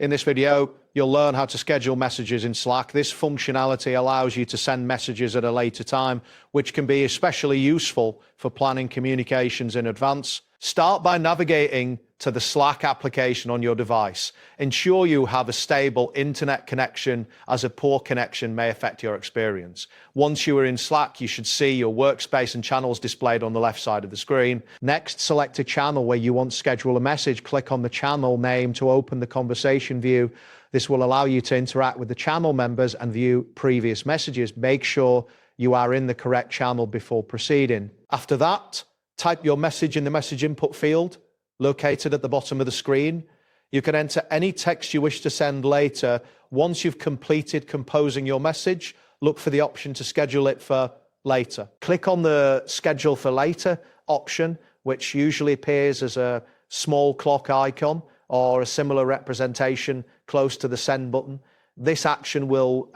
In this video, you'll learn how to schedule messages in Slack. This functionality allows you to send messages at a later time, which can be especially useful for planning communications in advance. Start by navigating to the Slack application on your device. Ensure you have a stable internet connection, as a poor connection may affect your experience. Once you are in Slack, you should see your workspace and channels displayed on the left side of the screen. Next, select a channel where you want to schedule a message. Click on the channel name to open the conversation view. This will allow you to interact with the channel members and view previous messages. Make sure you are in the correct channel before proceeding. After that, type your message in the message input field located at the bottom of the screen. You can enter any text you wish to send later. Once you've completed composing your message, look for the option to schedule it for later. Click on the Schedule for Later option, which usually appears as a small clock icon or a similar representation close to the send button. This action will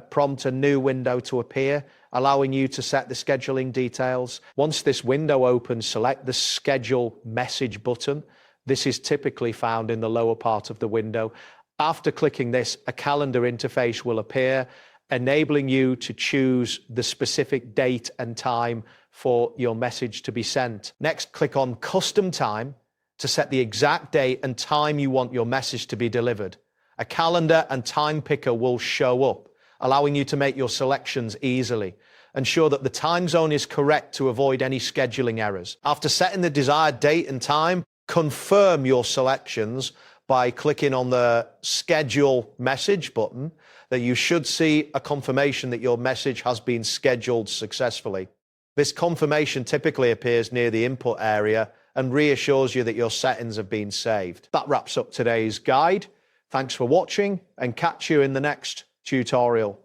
prompt a new window to appear, allowing you to set the scheduling details. Once this window opens, select the Schedule Message button. This is typically found in the lower part of the window. After clicking this, a calendar interface will appear, enabling you to choose the specific date and time for your message to be sent. Next, click on Custom Time to set the exact date and time you want your message to be delivered. A calendar and time picker will show up, allowing you to make your selections easily. Ensure that the time zone is correct to avoid any scheduling errors. After setting the desired date and time, confirm your selections by clicking on the Schedule Message button. That you should see a confirmation that your message has been scheduled successfully. This confirmation typically appears near the input area and reassures you that your settings have been saved. That wraps up today's guide. Thanks for watching, and catch you in the next tutorial.